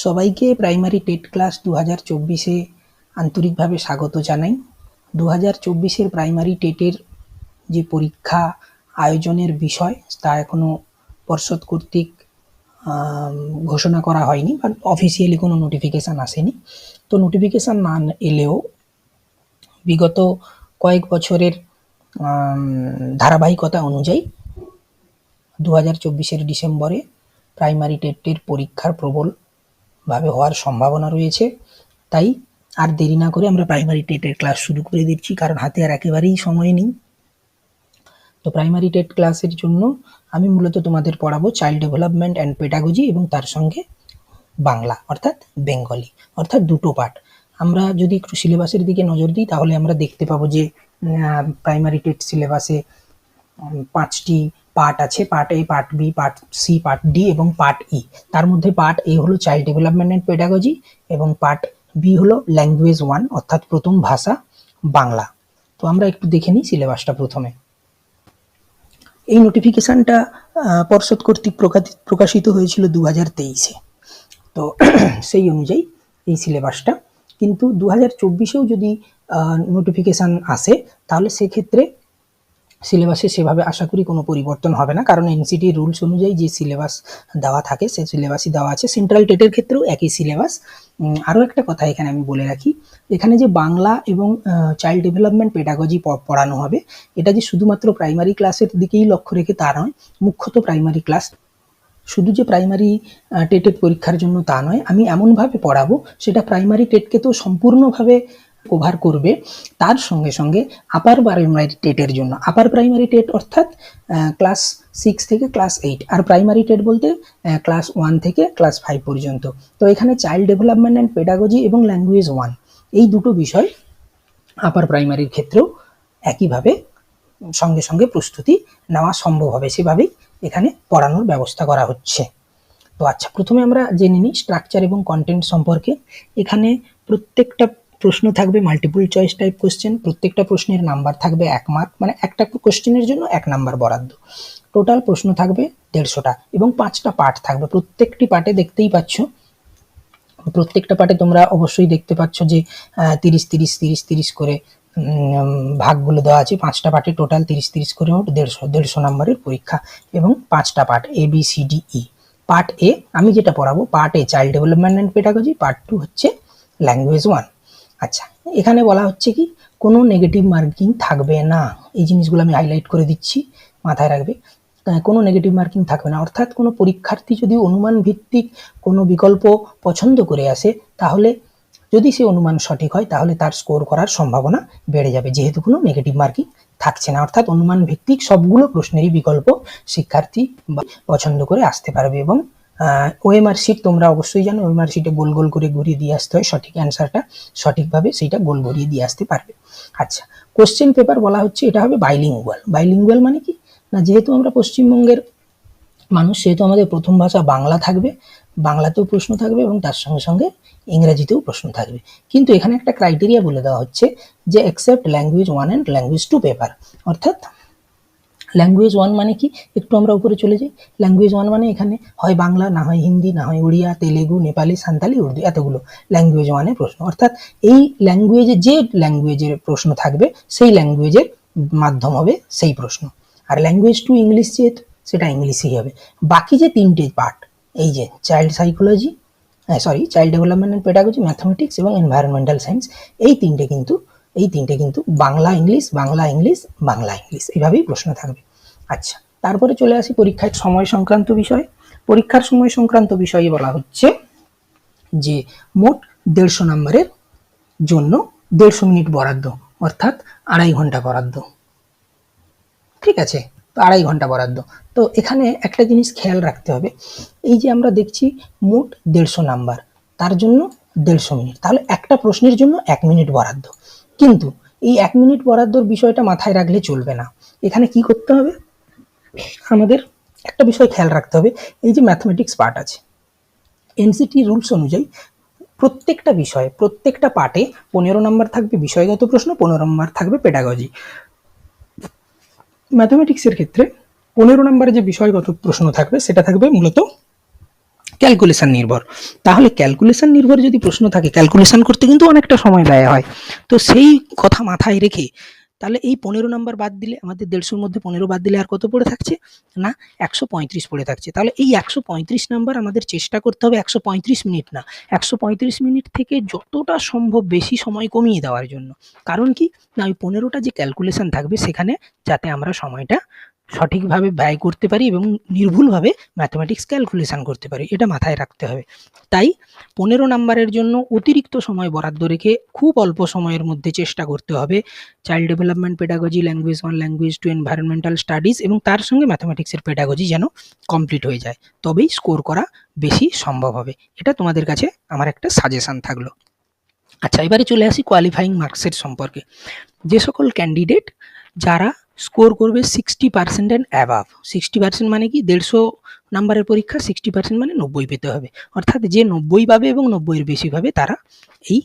সবাইকে primary TET class 2024-এ আন্তরিকভাবে স্বাগত জানাই। 2024-এর প্রাইমারি টেটের যে পরীক্ষা আয়োজনের বিষয় তা এখনো পর্ষদ কর্তৃক ঘোষণা করা হয়নি বা অফিসিয়ালি কোনো নোটিফিকেশান আসেনি। তো নোটিফিকেশান না এলেও বিগত কয়েক বছরের ধারাবাহিকতা অনুযায়ী 2024-এর ডিসেম্বরে প্রাইমারি টেটের পরীক্ষার প্রবলভাবে হওয়ার সম্ভাবনা রয়েছে। তাই আর দেরি না করে আমরা প্রাইমারি টেটের ক্লাস শুরু করে দিচ্ছি, কারণ হাতে আর একেবারেই সময় নেই। তো প্রাইমারি টেট ক্লাসের জন্য আমি মূলত তোমাদের পড়াবো চাইল্ড ডেভেলপমেন্ট অ্যান্ড পেডাগজি এবং তার সঙ্গে বাংলা অর্থাৎ বেঙ্গলি, অর্থাৎ দুটো পার্ট। আমরা যদি একটু সিলেবাসের দিকে নজর দিই তাহলে আমরা দেখতে পাবো যে প্রাইমারি টেট সিলেবাসে 5টি পার্ট আছে, part A, part B, part C, part D এবং পার্ট ই। তার মধ্যে পার্ট এ হলো চাইল্ড ডেভেলপমেন্ট অ্যান্ড পেডাগজি এবং পার্ট বি হলো ল্যাঙ্গুয়েজ 1 অর্থাৎ প্রথম ভাষা বাংলা। তো আমরা একটু দেখে নিই সিলেবাসটা প্রথমে। এই নোটিফিকেশানটা পর্ষদ কর্তৃক প্রকাশিত হয়েছিল 2023-এ। তো সেই অনুযায়ী এই সিলেবাসটা, কিন্তু 2024-এও যদি নোটিফিকেশান আসে তাহলে সেক্ষেত্রে সিলেবাসে সেভাবে আশা করি কোনো পরিবর্তন হবে না, কারণ এনসিটি রুলস অনুযায়ী যে সিলেবাস দেওয়া থাকে সেই সিলেবাসই দেওয়া আছে। সেন্ট্রাল টেটের ক্ষেত্রেও একই সিলেবাস। আরও একটা কথা এখানে আমি বলে রাখি, এখানে যে বাংলা এবং চাইল্ড ডেভেলপমেন্ট পেডাগজি পড়ানো হবে, এটা যে শুধুমাত্র প্রাইমারি ক্লাসের দিকেই লক্ষ্য রেখে তা নয়, মুখ্যত প্রাইমারি ক্লাস। শুধু যে প্রাইমারি টেটের পরীক্ষার জন্য তা নয়, আমি এমনভাবে পড়াবো সেটা প্রাইমারি টেটকে তো সম্পূর্ণভাবে কভার করবে, তার সঙ্গে সঙ্গে আপার প্রাইমারি টেটের জন্য, আপার প্রাইমারি টেট অর্থাৎ ক্লাস 6 থেকে ক্লাস 8, আর প্রাইমারি টেট বলতে ক্লাস 1 থেকে ক্লাস 5 পর্যন্ত। তো এখানে চাইল্ড ডেভেলপমেন্ট অ্যান্ড পেডাগজি এবং ল্যাঙ্গুয়েজ 1 এই দুটো বিষয় আপার প্রাইমারির ক্ষেত্রেও একইভাবে সঙ্গে সঙ্গে প্রস্তুতি নেওয়া সম্ভব হবে, সেভাবেই এখানে পড়ানোর ব্যবস্থা করা হচ্ছে। তো আচ্ছা, প্রথমে আমরা জেনে নিই স্ট্রাকচার এবং কন্টেন্ট সম্পর্কে। এখানে প্রত্যেকটা প্রশ্ন থাকবে মাল্টিপল চয়েস টাইপ কোশ্চেন, প্রত্যেকটা প্রশ্নের নাম্বার থাকবে 1 মার্ক, মানে একটা কোশ্চেনের জন্য 1 নাম্বার বরাদ্দ। টোটাল প্রশ্ন থাকবে 150টা এবং 5টা পার্ট থাকবে। প্রত্যেকটি পার্টে দেখতেই পাচ্ছ, প্রত্যেকটা পার্টে তোমরা অবশ্যই দেখতে পাচ্ছ যে 30-30-30-30 করে ভাগগুলো দেওয়া আছে। 5টা পার্টে টোটাল 30-30 করে মোট 150 নাম্বারের পরীক্ষা এবং 5টা পার্ট ABCDE। পার্ট এ আমি যেটা পড়াবো, part A child development and pedagogy, part 2 হচ্ছে ল্যাঙ্গুয়েজ 1। আচ্ছা, এখানে বলা হচ্ছে কি কোনো নেগেটিভ মার্কিং থাকবে না, এই জিনিসগুলো আমি হাইলাইট করে দিচ্ছি, মাথায় রাখবে। কোনো নেগেটিভ মার্কিং থাকবে না, অর্থাৎ কোনো পরীক্ষার্থী যদি অনুমান ভিত্তিক কোনো বিকল্প পছন্দ করে আসে, তাহলে যদি সে অনুমান সঠিক হয় তাহলে তার স্কোর করার সম্ভাবনা বেড়ে যাবে, যেহেতু কোনো নেগেটিভ মার্কিং থাকছে না। অর্থাৎ অনুমান ভিত্তিক সবগুলো প্রশ্নেরই বিকল্প শিক্ষার্থী পছন্দ করে আসতে পারবে। এবং ওএমআর শিট তোমরা অবশ্যই জানো, ওএমআর শিটে গোল গোল করে ঘুরিয়ে দিয়ে আসতে হয়, সঠিক অ্যান্সারটা সঠিকভাবে সেইটা গোল ঘুরিয়ে দিয়ে আসতে পারবে। আচ্ছা, কোশ্চেন পেপার বলা হচ্ছে এটা হবে বাইলিঙ্গুয়াল। বাইলিঙ্গুয়াল মানে কি না, যেহেতু আমরা পশ্চিমবঙ্গের মানুষ, সেহেতু আমাদের প্রথম ভাষা বাংলা থাকবে, বাংলাতেও প্রশ্ন থাকবে এবং তার সঙ্গে সঙ্গে ইংরেজিতেও প্রশ্ন থাকবে। কিন্তু এখানে একটা ক্রাইটেরিয়া বলে দেওয়া হচ্ছে যে except language 1 and language 2 paper. অর্থাৎ ল্যাঙ্গুয়েজ 1 মানে কি, একটু আমরা উপরে চলে যাই। ল্যাঙ্গুয়েজ 1 মানে এখানে হয় বাংলা, না হয় হিন্দি, না হয় উড়িয়া, তেলেগু, নেপালি, সাঁওতালি, উর্দু, এতগুলো ল্যাঙ্গুয়েজ 1-এ প্রশ্ন। অর্থাৎ এই ল্যাঙ্গুয়েজে যে ল্যাঙ্গুয়েজের প্রশ্ন থাকবে সেই ল্যাঙ্গুয়েজের মাধ্যম হবে সেই প্রশ্ন। আর ল্যাঙ্গুয়েজ 2 ইংলিশ যেহেতু, সেটা ইংলিশই হবে। বাকি যে 3টে পার্ট, এই যে child psychology, child development and pedagogy, mathematics এবং এনভায়রনমেন্টাল সায়েন্স, এই তিনটে কিন্তু Bangla English, Bangla English, Bangla English, এইভাবেই প্রশ্ন থাকবে। আচ্ছা, তারপরে চলে আসি পরীক্ষার সময় সংক্রান্ত বিষয়। পরীক্ষার সময় সংক্রান্ত বিষয়ে বলা হচ্ছে যে মোট 150 নম্বরের জন্য 150 মিনিট বরাদ্দ, অর্থাৎ 2.5 ঘন্টা বরাদ্দ। ঠিক আছে, তো 2.5 ঘন্টা বরাদ্দ। তো এখানে একটা জিনিস খেয়াল রাখতে হবে, এই যে আমরা দেখছি মোট 150 নাম্বার, তার জন্য 150 মিনিট, তাহলে একটা প্রশ্নের জন্য 1 মিনিট বরাদ্দ। কিন্তু এই 1 মিনিট বরাদ্দর বিষয়টা মাথায় রাখলে চলবে না। এখানে কি করতে হবে, আমাদের একটা বিষয় খেয়াল রাখতে হবে, এই যে ম্যাথমেটিক্স পার্ট আছে, এনসিটি রুলস অনুযায়ী প্রত্যেকটা বিষয়ে, প্রত্যেকটা পার্টে 15 নম্বর থাকবে বিষয়গত প্রশ্ন, 15 নম্বর থাকবে পেডাগজি। ম্যাথমেটিক্সের ক্ষেত্রে 15 নম্বরে যে বিষয়গত প্রশ্ন থাকবে সেটা থাকবে মূলত ক্যালকুলেশন নির্ভর। তাহলে ক্যালকুলেশন নির্ভর যদি প্রশ্ন থাকে, ক্যালকুলেশন করতে কিন্তু অনেকটা সময় ব্যয় হয়। তো সেই কথা মাথায় রেখে তাহলে এই 15 নাম্বার বাদ দিলে, আমাদের 150-র মধ্যে 15 বাদ দিলে আর কত পড়ে থাকছে না 135 পড়ে থাকছে। তাহলে এই 135 নাম্বার আমাদের চেষ্টা করতে হবে 135 মিনিট না, 135 মিনিট থেকে যতটা সম্ভব বেশি সময় কমিয়ে দেওয়ার জন্য। কারণ কি না, ওই 15টা যে ক্যালকুলেশন থাকবে সেখানে যাতে আমরা সময়টা সঠিকভাবে ব্যয় করতে পারি এবং নির্ভুলভাবে ম্যাথমেটিক্স ক্যালকুলেশন করতে পারি, এটা মাথায় রাখতে হবে। তাই 15 নাম্বারের জন্য অতিরিক্ত সময় বরাদ্দ রেখে খুব অল্প সময়ের মধ্যে চেষ্টা করতে হবে child development pedagogy, language 1, language 2, environmental studies এবং তার সঙ্গে ম্যাথমেটিক্সের পেডাগজি যেন কমপ্লিট হয়ে যায়, তবেই স্কোর করা বেশি সম্ভব হবে। এটা তোমাদের কাছে আমার একটা সাজেশন থাকলো। আচ্ছা, এবারে চলে আসি কোয়ালিফাইং মার্কসের সম্পর্কে। যে সকল ক্যান্ডিডেট যারা স্কোর করবে 60% অ্যান্ড অ্যাবাভ, 60% মানে কি 150 নাম্বারের পরীক্ষা, 60% মানে 90 পেতে হবে, অর্থাৎ যে 90 পাবে এবং 90-এর বেশি পাবে তারা এই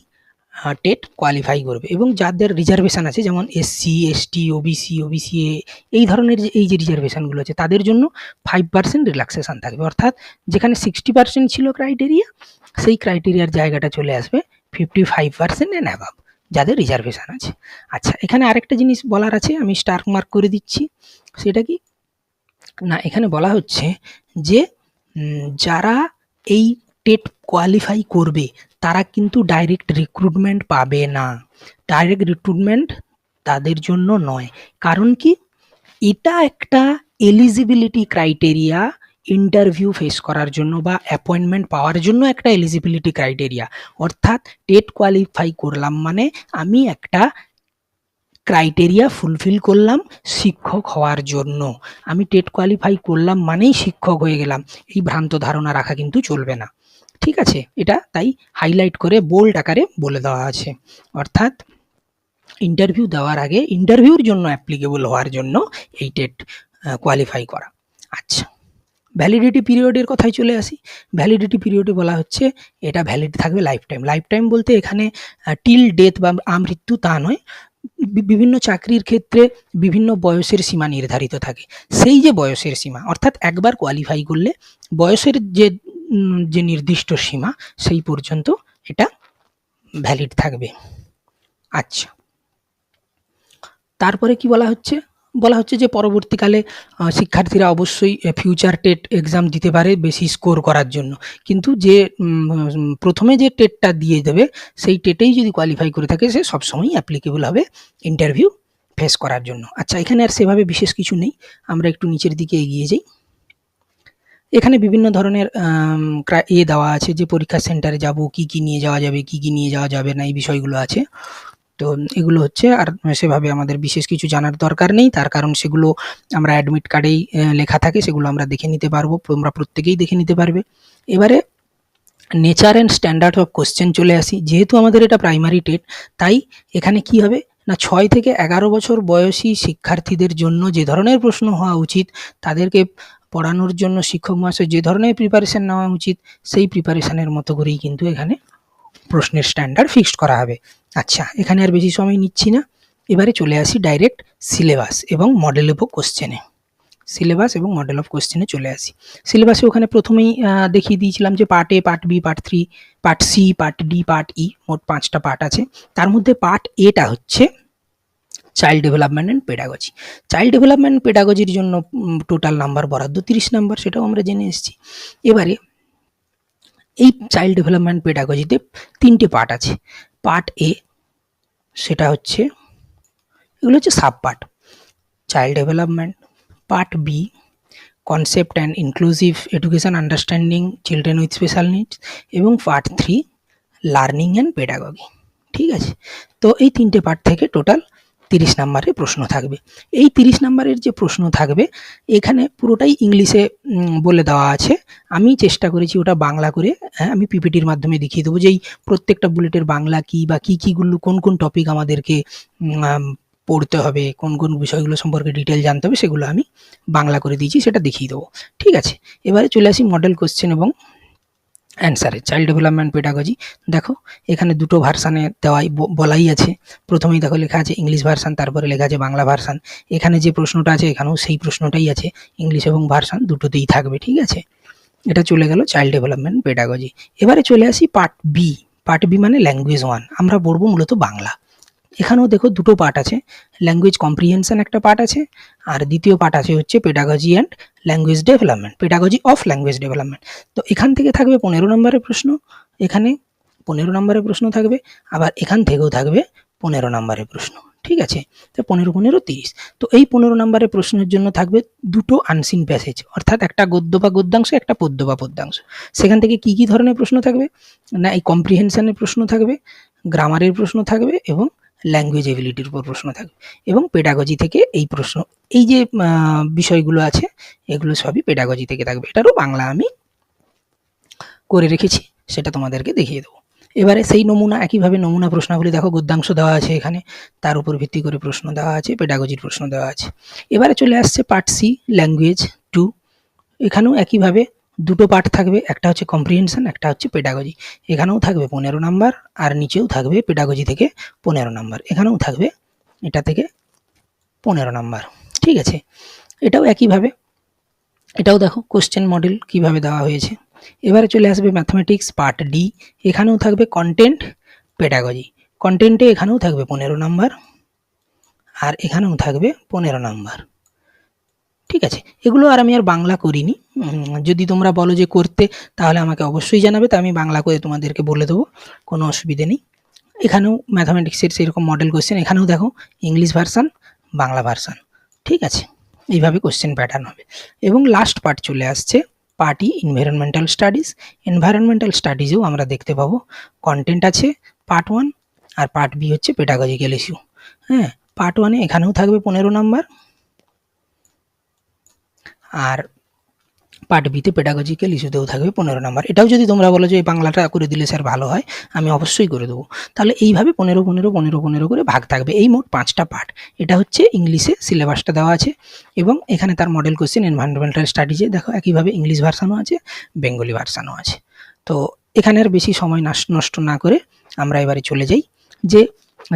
টেট কোয়ালিফাই করবে। এবং যাদের রিজার্ভেশন আছে যেমন SC, ST, OBC, OBCA এই ধরনের যে রিজার্ভেশনগুলো আছে তাদের জন্য 5% রিল্যাক্সেশন থাকবে, অর্থাৎ যেখানে 60% ছিল ক্রাইটেরিয়া, সেই ক্রাইটেরিয়ার জায়গাটা চলে আসবে 55% অ্যান্ড অ্যাবাভ যাদের রিজার্ভেশন আছে। আচ্ছা, এখানে আরেকটা জিনিস বলার আছে, আমি স্টার মার্ক করে দিচ্ছি, সেটা কি না, এখানে বলা হচ্ছে যে যারা এই টেট কোয়ালিফাই করবে তারা কিন্তু ডাইরেক্ট রিক্রুটমেন্ট পাবে না, ডাইরেক্ট রিক্রুটমেন্ট তাদের জন্য নয়। কারণ কি, এটা একটা এলিজিবিলিটি ক্রাইটেরিয়া, ইন্টারভিউ ফেস করার জন্য বা অ্যাপয়েন্টমেন্ট পাওয়ার জন্য একটা এলিজিবিলিটি ক্রাইটেরিয়া। অর্থাৎ টেট কোয়ালিফাই করলাম মানে আমি একটা ক্রাইটেরিয়া ফুলফিল করলাম শিক্ষক হওয়ার জন্য। আমি টেট কোয়ালিফাই করলাম মানেই শিক্ষক হয়ে গেলাম, এই ভ্রান্ত ধারণা রাখা কিন্তু চলবে না। ঠিক আছে, এটা তাই হাইলাইট করে বোল্ড আকারে বলে দেওয়া আছে। অর্থাৎ ইন্টারভিউ দেওয়ার আগে ইন্টারভিউর জন্য অ্যাপ্লিকেবল হওয়ার জন্য এই টেট কোয়ালিফাই করা। আচ্ছা, ভ্যালিডিটি পিরিয়ডের কথায় চলে আসি। ভ্যালিডিটি পিরিয়ডে বলা হচ্ছে এটা ভ্যালিড থাকবে লাইফ টাইম। লাইফ টাইম বলতে এখানে টিল ডেথ বা আমৃত্যু তা নয়, বিভিন্ন চাকরির ক্ষেত্রে বিভিন্ন বয়সের সীমা নির্ধারিত থাকে। সেই যে বয়সের সীমা, অর্থাৎ একবার কোয়ালিফাই করলে বয়সের যে নির্দিষ্ট সীমা সেই পর্যন্ত এটা ভ্যালিড থাকবে। আচ্ছা, তারপরে কি বলা হচ্ছে, বলা হচ্ছে যে পরবর্তীকালে শিক্ষার্থীরা অবশ্যই ফিউচার টেট এক্সাম দিতে পারে বেশি স্কোর করার জন্য, কিন্তু যে প্রথমে যে টেটটা দিয়ে দেবে সেই টেটেই যদি কোয়ালিফাই করে থাকে সে সবসময়ই অ্যাপ্লিকেবল হবে ইন্টারভিউ ফেস করার জন্য। আচ্ছা, এখানে আর সেভাবে বিশেষ কিছু নেই, আমরা একটু নিচের দিকে এগিয়ে যাই। এখানে বিভিন্ন ধরনের দেওয়া আছে যে পরীক্ষা সেন্টারে যাব, কি কি নিয়ে যাওয়া যাবে, কি কি নিয়ে যাওয়া যাবে না, এই বিষয়গুলো আছে। তো এগুলো হচ্ছে, আর সেভাবে আমাদের বিশেষ কিছু জানার দরকার নেই, তার কারণ সেগুলো আমরা অ্যাডমিট কার্ডেই লেখা থাকে, সেগুলো আমরা দেখে নিতে পারবো, তোমরা প্রত্যেকেই দেখে নিতে পারবে। এবারে nature and standard of question চলে আসি। যেহেতু আমাদের এটা প্রাইমারি টেট, তাই এখানে কি হবে না 6 থেকে 11 বছর বয়সী শিক্ষার্থীদের জন্য যে ধরনের প্রশ্ন হওয়া উচিত, তাদেরকে পড়ানোর জন্য শিক্ষক মহাশয় যে ধরনের প্রিপারেশন নেওয়া উচিত সেই প্রিপারেশনের মতো করেই কিন্তু এখানে প্রশ্নের স্ট্যান্ডার্ড ফিক্সড করা হবে। আচ্ছা, এখানে আর বেশি সময় নিচ্ছি না, এবারে চলে আসি ডাইরেক্ট সিলেবাস এবং মডেল অফ কোশ্চেনে। সিলেবাস এবং মডেল অফ কোশ্চেনে চলে আসি। সিলেবাসে ওখানে প্রথমেই দেখিয়ে দিয়েছিলাম যে part A, part B, part 3, part C, part D, part E, মোট 5টা পার্ট আছে। তার মধ্যে পার্ট এটা হচ্ছে child development and pedagogy. Child development পেডাগজির জন্য টোটাল নাম্বার বরাদ্দ 30 নাম্বার, সেটাও আমরা জেনে এসেছি। এবারে এই চাইল্ড ডেভেলপমেন্ট পেডাগজিতে 3টে পার্ট আছে। পার্ট এ সেটা হচ্ছে, এগুলো হচ্ছে sub part, child development. Part B concept and inclusive education understanding children with special needs, এবং পার্ট 3 লার্নিং অ্যান্ড পেডাগজি। ঠিক আছে, তো এই 3টে পার্ট থেকে টোটাল 30 নাম্বারের প্রশ্ন থাকবে। এই 30 নাম্বারের যে প্রশ্ন থাকবে এখানে পুরোটাই ইংলিশে বলে দেওয়া আছে। আমি চেষ্টা করেছি ওটা বাংলা করে, আমি পিপিটির মাধ্যমে দেখিয়ে দেবো যে এই প্রত্যেকটা বুলেটের বাংলা কী বা কীগুলো, কোন কোন টপিক আমাদেরকে পড়তে হবে, কোন কোন বিষয়গুলো সম্পর্কে ডিটেল জানতে হবে, সেগুলো আমি বাংলা করে দিয়েছি, সেটা দেখিয়ে দেবো। ঠিক আছে, এবারে চলে আসি মডেল কোশ্চেন এবং অ্যান্সারে। চাইল্ড ডেভেলপমেন্ট পেডাগজি দেখো এখানে দুটো ভার্সানে দেওয়াই বলাই আছে। প্রথমেই দেখো লেখা আছে ইংলিশ ভার্সান, তারপরে লেখা আছে বাংলা ভার্সান। এখানে যে প্রশ্নটা আছে এখানেও সেই প্রশ্নটাই আছে, ইংলিশ এবং ভার্সান দুটোতেই থাকবে। ঠিক আছে, এটা চলে গেল চাইল্ড ডেভেলপমেন্ট পেডাগজি। এবারে চলে আসি পার্ট বি। পার্ট বি মানে ল্যাঙ্গুয়েজ 1, আমরা পড়বো মূলত বাংলা। এখানেও দেখো দুটো পার্ট আছে, ল্যাঙ্গুয়েজ কম্প্রিহেনশন একটা পার্ট আছে, আর দ্বিতীয় পার্ট আছে হচ্ছে pedagogy and language development, pedagogy of language development. তো এখান থেকে থাকবে 15 নম্বরের প্রশ্ন, এখানে 15 নম্বরের প্রশ্ন থাকবে, আবার এখান থেকেও থাকবে 15 নম্বরের প্রশ্ন। ঠিক আছে, তো 15 15 30। তো এই 15 নম্বরের প্রশ্নের জন্য থাকবে দুটো আনসিন প্যাসেজ, অর্থাৎ একটা গদ্য বা গদ্যাংশ, একটা পদ্য বা পদ্যাংশ। সেখান থেকে কি কি ধরনের প্রশ্ন থাকবে না, এই কম্প্রিহেনশনের প্রশ্ন থাকবে, গ্রামারের প্রশ্ন থাকবে এবং ল্যাঙ্গুয়েজ এবিলিটির উপর প্রশ্ন থাকবে, এবং পেডাগজি থেকে এই প্রশ্ন, এই যে বিষয়গুলো আছে এগুলো সবই পেডাগজি থেকে থাকবে। এটারও বাংলা আমি করে রেখেছি, সেটা তোমাদেরকে দেখিয়ে দেবো। এবারে সেই নমুনা, একইভাবে নমুনা প্রশ্নাবলী দেখো, গদ্যাংশ দেওয়া আছে এখানে, তার উপর ভিত্তি করে প্রশ্ন দেওয়া আছে, পেডাগজির প্রশ্ন দেওয়া আছে। এবারে চলে আসছে পার্ট সি, ল্যাঙ্গুয়েজ 2। এখানেও একইভাবে দুটো পার্ট থাকবে, একটা হচ্ছে কম্প্রিহেনশন, একটা হচ্ছে পেডাগজি। এখানেও থাকবে 15 নাম্বার, আর নিচেও থাকবে পেডাগজি থেকে 15 নাম্বার, এখানেও থাকবে এটা থেকে 15 নাম্বার। ঠিক আছে, এটাও একইভাবে, এটাও দেখো কোশ্চেন মডেল কিভাবে দেওয়া হয়েছে। এবারে চলে আসবে ম্যাথমেটিক্স পার্ট ডি। এখানেও থাকবে কন্টেন্ট, পেডাগজি। কন্টেন্টে এখানেও থাকবে 15 নাম্বার, আর এখানেও থাকবে 15 নাম্বার। ঠিক আছে, এগুলো আর আমি আর বাংলা করিনি, যদি তোমরা বলো যে করতে তাহলে আমাকে অবশ্যই জানাবে, তো আমি বাংলা করে তোমাদেরকে বলে দেবো, কোনো অসুবিধে নেই। এখানেও ম্যাথামেটিক্সের সেরকম মডেল কোশ্চেন, এখানেও দেখো ইংলিশ ভার্সান, বাংলা ভার্সান। ঠিক আছে, এইভাবে কোশ্চেন প্যাটার্ন হবে। এবং লাস্ট পার্ট চলে আসছে পার্ট ই, এনভায়রনমেন্টাল স্টাডিজ। এনভায়রনমেন্টাল স্টাডিজেও আমরা দেখতে পাবো কন্টেন্ট আছে পার্ট 1, আর পার্ট বি হচ্ছে পেডাগজিক্যাল ইস্যু। হ্যাঁ, পার্ট 1-এ এখানেও থাকবে 15 নাম্বার, আর পার্ট বিতে পেডাগজিক্যাল ইস্যুতেও থাকবে 15 নাম্বার। এটাও যদি তোমরা বলো যে এই বাংলাটা করে দিলে স্যার ভালো হয়, আমি অবশ্যই করে দেবো। তাহলে এইভাবে 15 15 15 15 করে ভাগ থাকবে, এই মোট 5টা পার্ট। এটা হচ্ছে ইংলিশে সিলেবাসটা দেওয়া আছে, এবং এখানে তার মডেল কোশ্চেন এনভায়রনমেন্টাল স্টাডিজে দেখো একইভাবে ইংলিশ ভার্সানও আছে, বেঙ্গলি ভার্সানও আছে। তো এখানে আর বেশি সময় নষ্ট না করে আমরা এবারে চলে যাই, যে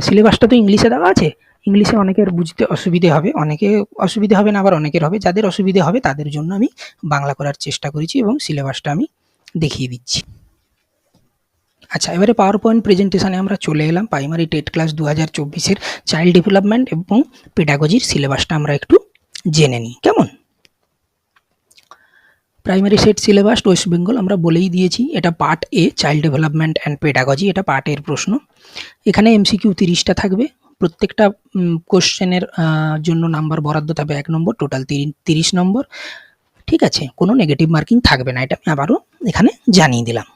সিলেবাসটা তো ইংলিশে দেওয়া আছে, ইংলিশে অনেকের বুঝতে অসুবিধে হবে, অনেকে অসুবিধে হবে না, আবার অনেকের হবে। যাদের অসুবিধে হবে তাদের জন্য আমি বাংলা করার চেষ্টা করেছি এবং সিলেবাসটা আমি দেখিয়ে দিচ্ছি। আচ্ছা, এবারে পাওয়ার পয়েন্ট প্রেজেন্টেশনে আমরা চলে এলাম। প্রাইমারি টেট ক্লাস 2024-এর চাইল্ড ডেভেলপমেন্ট এবং পেডাগজির সিলেবাসটা আমরা একটু জেনে নিই, কেমন? Primary TET syllabus West Bengal আমরা বলেই দিয়েছি, এটা part A, child development and pedagogy, এটা পার্ট এর প্রশ্ন। এখানে এমসিকিউ 30টা থাকবে, প্রত্যেকটা কোশ্চেনের জন্য নাম্বার বরাদ্দ থাকবে 1 নম্বর, টোটাল 30 নম্বর। ঠিক আছে, কোনো নেগেটিভ মার্কিং থাকবে না, এটা আমি আবারও এখানে জানিয়ে দিলাম।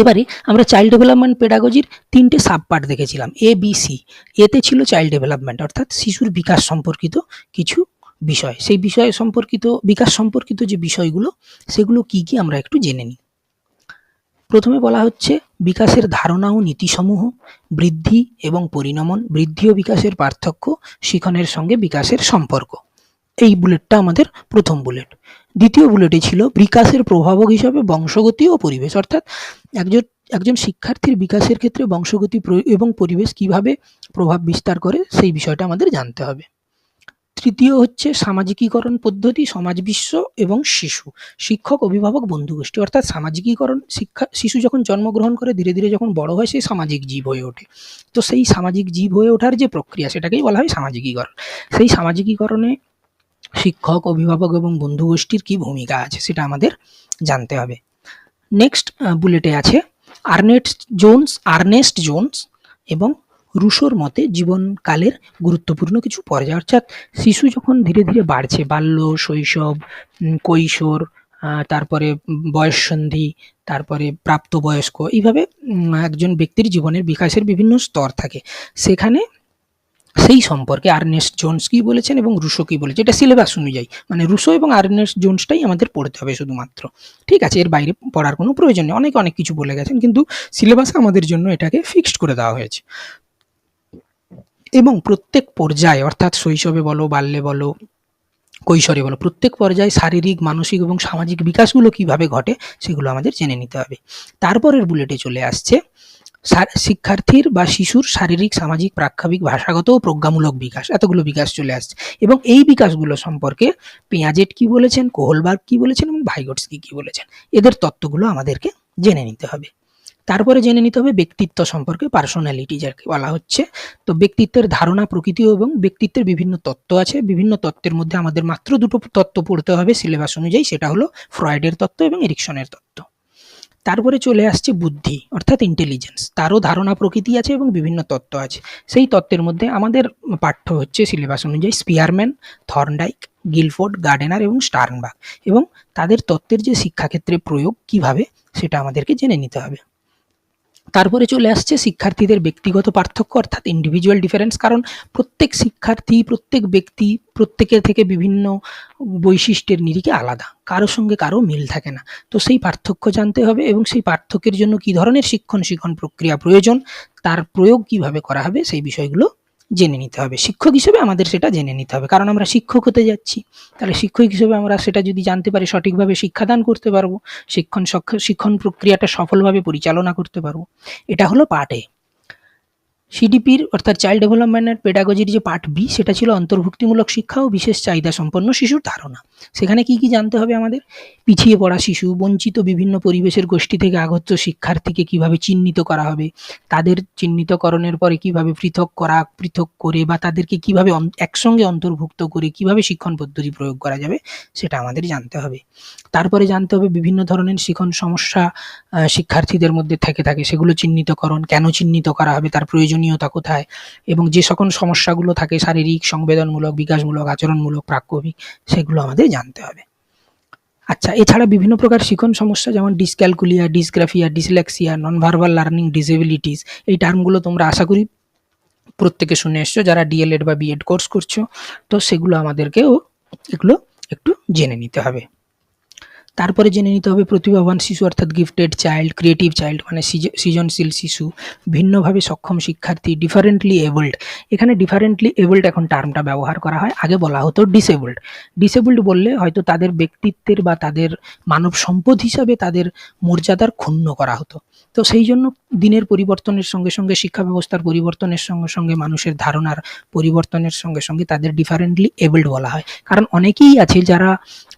এবারে আমরা চাইল্ড ডেভেলপমেন্ট পেডাগজির 3টে সাব পার্ট দেখেছিলাম, এ বি সি। এতে ছিল চাইল্ড ডেভেলপমেন্ট, অর্থাৎ শিশুর বিকাশ সম্পর্কিত কিছু বিষয়, সেই বিষয় সম্পর্কিত, বিকাশ সম্পর্কিত যে বিষয়গুলো, সেগুলো কি কি আমরা একটু জেনে নিই। প্রথমে বলা হচ্ছে বিকাশের ধারণা ও নীতিসমূহ, বৃদ্ধি এবং পরিণমন, বৃদ্ধি ও বিকাশের পার্থক্য, শিখনের সঙ্গে বিকাশের সম্পর্ক। এই বুলেটটা আমাদের প্রথম বুলেট। দ্বিতীয় বুলেটে ছিল বিকাশের প্রভাবক হিসাবে বংশগতি ও পরিবেশ, অর্থাৎ একজন শিক্ষার্থীর বিকাশের ক্ষেত্রে বংশগতি এবং পরিবেশ কিভাবে প্রভাব বিস্তার করে, সেই বিষয়টা আমাদের জানতে হবে। তৃতীয় হচ্ছে সামাজিকীকরণ পদ্ধতি, সমাজ বিশ্ব এবং শিশু, শিক্ষক, অভিভাবক, বন্ধুগোষ্ঠী, অর্থাৎ সামাজিকীকরণ, শিশু যখন জন্মগ্রহণ করে ধীরে ধীরে যখন বড় হয় সে সামাজিক জীব হয়ে ওঠে। তো সেই সামাজিক জীব হয়ে ওঠার যে প্রক্রিয়া, সেটাকেই বলা হয় সামাজিকীকরণ। সেই সামাজিকীকরণে শিক্ষক, অভিভাবক এবং বন্ধুগোষ্ঠীর কি ভূমিকা আছে সেটা আমাদের জানতে হবে। নেক্সট বুলেটে আছে আর্নেস্ট জোন্স এবং রুশোর মতে জীবনকালের গুরুত্বপূর্ণ কিছু পর্যায়, অর্থাৎ শিশু যখন ধীরে ধীরে বাড়ছে, বাল্য, শৈশব, কৈশোর, তারপরে বয়ঃসন্ধি, তারপরে প্রাপ্তবয়স্ক, এইভাবে একজন ব্যক্তির জীবনের বিকাশের বিভিন্ন স্তর থাকে। সেখানে সেই সম্পর্কে আর্নেস্ট জোন্স কি বলেছেন এবং রুশো কি বলেছে, এটা সিলেবাস অনুযায়ী, মানে রুশো এবং আর্নেস্ট জোন্সটাই আমাদের পড়তে হবে শুধুমাত্র। ঠিক আছে, এর বাইরে পড়ার কোনো প্রয়োজন নেই, অনেকে অনেক কিছু বলে গেছেন, কিন্তু সিলেবাসে আমাদের জন্য এটাকে ফিক্সড করে দেওয়া হয়েছে। এবং প্রত্যেক পর্যায়ে, অর্থাৎ শৈশবে বলো, বাল্যে বলো, কৈশোরে বলো, প্রত্যেক পর্যায়ে শারীরিক, মানসিক এবং সামাজিক বিকাশগুলো কিভাবে ঘটে সেগুলো আমাদের জেনে নিতে হবে। তারপরের বুলেটে চলে আসছে শিক্ষার্থীর বা শিশুর শারীরিক, সামাজিক, প্রাক্ষাবিক, ভাষাগত ও প্রজ্ঞামূলক বিকাশ, এতগুলো বিকাশ চলে আসছে। এবং এই বিকাশগুলো সম্পর্কে পিয়াজেট কি বলেছেন, কোহলবার্গ কি বলেছেন এবং ভাইগটস্কি কি বলেছেন, এদের তত্ত্বগুলো আমাদেরকে জেনে নিতে হবে। তারপরে জেনে নিতে হবে ব্যক্তিত্ব সম্পর্কে, পার্সোনালিটি যাকে বলা হচ্ছে। তো ব্যক্তিত্বের ধারণা, প্রকৃতি এবং ব্যক্তিত্বের বিভিন্ন তত্ত্ব আছে। বিভিন্ন তত্ত্বের মধ্যে আমাদের মাত্র দুটো তত্ত্ব পড়তে হবে সিলেবাস অনুযায়ী, সেটা হলো ফ্রয়েডের তত্ত্ব এবং এরিকসনের তত্ত্ব। তারপরে চলে আসছে বুদ্ধি অর্থাৎ ইন্টেলিজেন্স, তারও ধারণা, প্রকৃতি আছে এবং বিভিন্ন তত্ত্ব আছে। সেই তত্ত্বের মধ্যে আমাদের পাঠ্য হচ্ছে সিলেবাস অনুযায়ী স্পিয়ারম্যান, থর্নডাইক, গিলফোর্ড, গার্ডেনার এবং স্টার্নবার্গ, এবং তাদের তত্ত্বের যে শিক্ষাক্ষেত্রে প্রয়োগ কিভাবে সেটা আমাদেরকে জেনে নিতে হবে। তারপরে চলে আসছে শিক্ষার্থীদের ব্যক্তিগত পার্থক্য অর্থাৎ ইন্ডিভিজুয়াল ডিফারেন্স, কারণ প্রত্যেক শিক্ষার্থী, প্রত্যেক ব্যক্তি প্রত্যেকের থেকে বিভিন্ন বৈশিষ্ট্যের নিরিখে আলাদা, কারোর সঙ্গে কারো মিল থাকে না। তো সেই পার্থক্য জানতে হবে এবং সেই পার্থক্যের জন্য কী ধরনের শিক্ষণ প্রক্রিয়া প্রয়োজন, তার প্রয়োগ কিভাবে করা হবে, সেই বিষয়গুলো জেনে নিতে হবে। শিক্ষক হিসেবে আমাদের সেটা জেনে নিতে হবে, কারণ আমরা শিক্ষক হতে যাচ্ছি। তাহলে শিক্ষক হিসেবে আমরা সেটা যদি জানতে পারি, সঠিকভাবে শিক্ষাদান করতে পারবো, শিক্ষণ প্রক্রিয়াটা সফলভাবে পরিচালনা করতে পারবো। এটা হলো পার্ট এ। সিডিপির অর্থাৎ চাইল্ড ডেভেলপমেন্ট অ্যান্ড পেডাগজির যে পার্ট বি, সেটা ছিল অন্তর্ভুক্তিমূলক শিক্ষা ও বিশেষ চাহিদা সম্পন্ন শিশুর ধারণা। সেখানে কি কি জানতে হবে আমাদের? পিছিয়ে পড়া শিশু, বঞ্চিত বিভিন্ন পরিবেশের গোষ্ঠী থেকে আগত শিক্ষার্থীকে কিভাবে চিহ্নিত করা হবে, তাদের চিহ্নিতকরণের পরে কিভাবে পৃথক করে বা তাদেরকে কিভাবে একসঙ্গে অন্তর্ভুক্ত করে কিভাবে শিক্ষণ পদ্ধতি প্রয়োগ করা যাবে, সেটা আমাদের জানতে হবে। তারপরে জানতে হবে বিভিন্ন ধরনের শিক্ষণ সমস্যা শিক্ষার্থীদের মধ্যে থাকে, সেগুলো চিহ্নিতকরণ, কেন চিহ্নিত করা হবে, তার প্রয়োজনীয়তা কোথায়, এবং যে সকল সমস্যাগুলো থাকে শারীরিক, সংবেদনমূলক, বিকাশমূলক, আচরণমূলক, প্রাক্কবিক, সেগুলো আমাদের জানতে হবে। আচ্ছা, এছাড়া বিভিন্ন প্রকার শিক্ষণ সমস্যা যেমন dyscalculia, dysgraphia, dyslexia, non verbal learning disabilities, এই টার্মগুলো তোমরা আশা করি প্রত্যেকে শুনে এসছো যারা ডিএলএড বা বিএড কোর্স করছো। তো সেগুলো আমাদেরকেও এগুলো একটু জেনে নিতে হবে। তারপরে জেনে নিতে হবে প্রতিভাবান শিশু অর্থাৎ গিফটেড চাইল্ড, ক্রিয়েটিভ চাইল্ড মানে সৃজনশীল শিশু, ভিন্নভাবে সক্ষম শিক্ষার্থী, ডিফারেন্টলি এবলড। এখানে ডিফারেন্টলি এবলড এখন টার্মটা ব্যবহার করা হয়, আগে বলা হতো ডিসেবলড। ডিসেবলড বললে হয়তো তাদের ব্যক্তিত্বের বা তাদের মানব সম্পদ হিসাবে তাদের মর্যাদার ক্ষুণ্ণ করা হতো। তো সেই জন্য দিনের পরিবর্তনের সঙ্গে সঙ্গে, শিক্ষা ব্যবস্থার পরিবর্তনের সঙ্গে সঙ্গে, মানুষের ধারণার পরিবর্তনের সঙ্গে সঙ্গে তাদের ডিফারেন্টলি এবলড বলা হয়। কারণ অনেকেই আছে যারা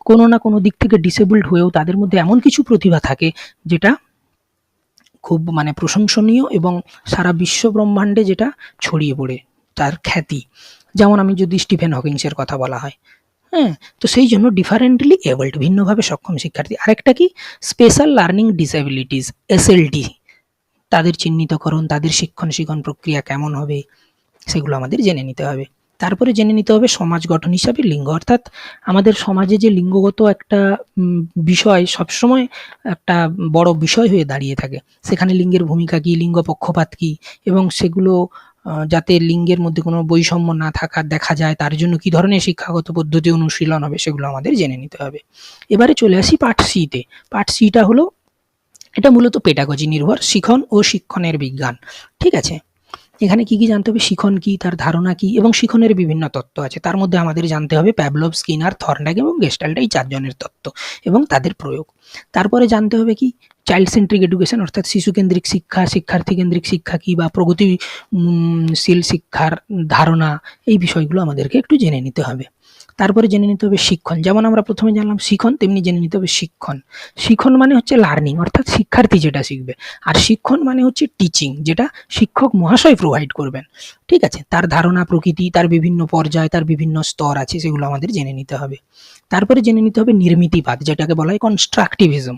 কোনো না কোনো দিক থেকে ডিসেবলড হয়েও তাদের মধ্যে এমন কিছু প্রতিভা থাকে যেটা খুব মানে প্রশংসনীয় এবং সারা বিশ্ব ব্রহ্মাণ্ডে যেটা ছড়িয়ে পড়ে তার খ্যাতি। যেমন আমি যদি স্টিফেন হকিংসের কথা বলা হয়, হ্যাঁ, তো সেই জন্য ডিফারেন্টলি এবলড, ভিন্নভাবে সক্ষম শিক্ষার্থী। আরেকটা কি স্পেশাল লার্নিং ডিসেবিলিটিস, এসএলডি, তাদের চিহ্নিতকরণ, তাদের শিক্ষণ প্রক্রিয়া কেমন হবে, সেগুলো আমাদের জেনে নিতে হবে। তারপরে জেনে নিতে হবে সমাজ গঠন হিসাবে লিঙ্গ, অর্থাৎ আমাদের সমাজে যে লিঙ্গগত একটা বিষয় সবসময় একটা বড় বিষয় হয়ে দাঁড়িয়ে থাকে, সেখানে লিঙ্গের ভূমিকা কী, লিঙ্গ পক্ষপাত কী, এবং সেগুলো যাতে লিঙ্গের মধ্যে কোনো বৈষম্য না দেখা যায় তার জন্য কী ধরনের শিক্ষাগত পদ্ধতি অনুশীলন হবে, সেগুলো আমাদের জেনে নিতে হবে। এবারে চলে আসি পার্ট সিতে। পার্ট সিটা হলো, এটা মূলত পেডাগজি নির্ভর, শিখন ও শিক্ষণের বিজ্ঞান। ঠিক আছে, এখানে কি কি জানতে হবে, শিখন কি, তার ধারণা কি, এবং শিখনের বিভিন্ন তত্ত্ব আছে। তার মধ্যে আমাদের জানতে হবে প্যাভলভ, স্কিনার, থর্নডাইক এবং গেস্টাল্ট, এই চারজনের তত্ত্ব এবং তাদের প্রয়োগ। তারপরে জানতে হবে কি চাইল্ড সেন্ট্রিক এডুকেশন অর্থাৎ শিশুকেন্দ্রিক শিক্ষা, শিক্ষার্থী কেন্দ্রিক শিক্ষা কি বা প্রগতিশীল শিক্ষার ধারণা, এই বিষয়গুলো আমাদেরকে একটু জেনে নিতে হবে। তারপরে জেনে নিতে হবে শিক্ষণ, যেমন আমরা প্রথমে জানলাম শিখন, তেমনি জেনে নিতে হবে শিক্ষণ। শিখন মানে হচ্ছে লার্নিং অর্থাৎ শিক্ষার্থী যেটা শিখবে, আর শিক্ষণ মানে হচ্ছে টিচিং, যেটা শিক্ষক মহাশয় প্রোভাইড করবেন। ঠিক আছে, তার ধারণা, প্রকৃতি, তার বিভিন্ন পর্যায়, তার বিভিন্ন স্তর আছে, সেগুলো আমাদের জেনে নিতে হবে। তারপরে জেনে নিতে হবে নির্মিতিবাদ, যেটাকে বলা হয় কনস্ট্রাকটিভিজম,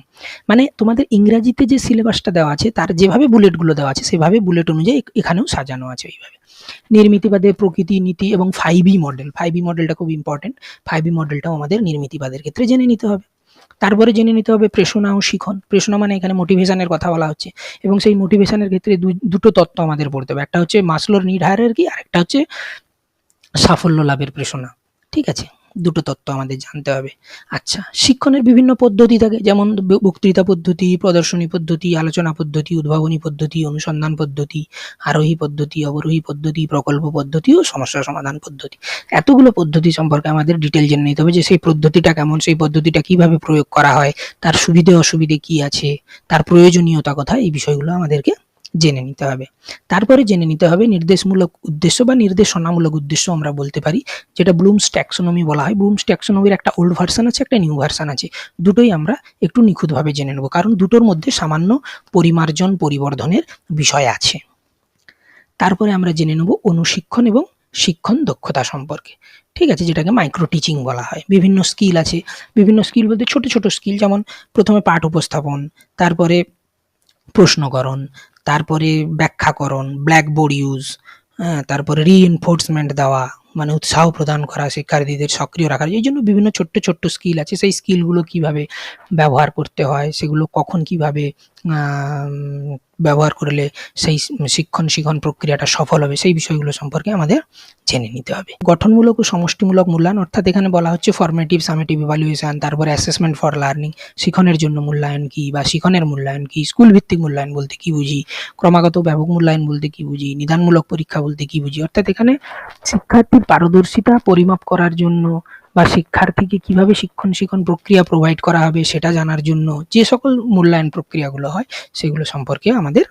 মানে তোমাদের ইংরাজিতে যে সিলেবাসটা দেওয়া আছে তার যেভাবে বুলেটগুলো দেওয়া আছে সেভাবে বুলেট অনুযায়ী এখানেও সাজানো আছে ওইভাবে। নির্মিতিবাদের প্রকৃতি, নীতি এবং 5E মডেল, 5E মডেলটা খুব ইম্পর্টেন্ট, 5E মডেলটাও আমাদের নির্মিতিবাদের ক্ষেত্রে জেনে নিতে হবে। তারপরে জেনে নিতে হবে প্রেষণা ও শিখন। প্রেষণা মানে এখানে মোটিভেশনের কথা বলা হচ্ছে, এবং সেই মোটিভেশনের ক্ষেত্রে দুটো তত্ত্ব আমাদের পড়তে হবে, একটা হচ্ছে মাসলোর নিড হায়ারার্কি, আর একটা হচ্ছে সাফল্য লাভের প্রেষণা। ঠিক আছে, দুটো তত্ত্ব আমাদের জানতে হবে। আচ্ছা, শিক্ষণের বিভিন্ন পদ্ধতি থাকে, যেমন বক্তৃতা পদ্ধতি, প্রদর্শনী পদ্ধতি, আলোচনা পদ্ধতি, উদ্ভাবনী পদ্ধতি, অনুসন্ধান পদ্ধতি, আরোহী পদ্ধতি, অবরোহী পদ্ধতি, প্রকল্প পদ্ধতি ও সমস্যা সমাধান পদ্ধতি। এতগুলো পদ্ধতি সম্পর্কে আমাদের ডিটেল জেনে নিতে হবে, যে সেই পদ্ধতিটা কেমন, সেই পদ্ধতিটা কিভাবে প্রয়োগ করা হয়, তার সুবিধে অসুবিধে কি আছে, তার প্রয়োজনীয়তা কোথায়, এই বিষয়গুলো আমাদেরকে জেনে নিতে হবে। তারপরে জেনে নিতে হবে নির্দেশমূলক উদ্দেশ্য বা নির্দেশনামূলক উদ্দেশ্য আমরা বলতে পারি, যেটা ব্লুমস ট্যাক্সোনমি বলা হয়। ব্লুমস ট্যাক্সোনমির একটা ওল্ড ভার্সন আছে, একটা নিউ ভার্সন আছে। দুটোই আমরা একটু নিখুঁতভাবে জেনে নেব, কারণ দুটোর মধ্যে সামান্য পরিমার্জন পরিবর্ধনের বিষয় আছে। তারপরে আমরা জেনে নেব অনুশিক্ষণ এবং শিক্ষণ দক্ষতা সম্পর্কে। ঠিক আছে, যেটাকে মাইক্রো টিচিং বলা হয়। বিভিন্ন স্কিল আছে, বিভিন্ন স্কিল বলতে ছোট ছোট স্কিল, যেমন প্রথমে পাঠ উপস্থাপন, তারপরে প্রশ্নকরণ, তারপরে ব্যাখ্যাকরণ, ব্ল্যাকবোর্ড ইউজ, তারপরে রিইনফোর্সমেন্ট দেওয়া, মানে উৎসাহ প্রদান করা, শিক্ষার্থীদের সক্রিয় রাখার। এই জন্য বিভিন্ন ছোট্ট ছোট্ট স্কিল আছে। সেই স্কিলগুলো কিভাবে ব্যবহার করতে হয়, সেগুলো কখন কিভাবে ব্যবহার করলে সেই শিক্ষণ প্রক্রিয়াটা সফল হবে, সেই বিষয়গুলো সম্পর্কে আমাদের জেনে নিতে হবে। গঠনমূলক ও সমষ্টিমূলক মূল্যায়ন, অর্থাৎ এখানে বলা হচ্ছে ফরমেটিভ, সামেটিভ ইভালুয়েশন, তারপরে অ্যাসেসমেন্ট ফর লার্নিং, শিখনের জন্য মূল্যায়ন কি বা শিখনের মূল্যায়ন কি, স্কুল ভিত্তিক মূল্যায়ন বলতে কি বুঝি, ক্রমাগত ব্যাপক মূল্যায়ন বলতে কি বুঝি, নিদানমূলক পরীক্ষা বলতে কি বুঝি। অর্থাৎ এখানে শিক্ষার্থীর পারদর্শিতা পরিমাপ করার জন্য বা শিক্ষার্থীকে কিভাবে শিক্ষণ প্রক্রিয়া প্রোভাইড করা হবে সেটা জানার জন্য যে সকল মূল্যায়ন প্রক্রিয়াগুলো হয় সেগুলো সম্পর্কে আমাদের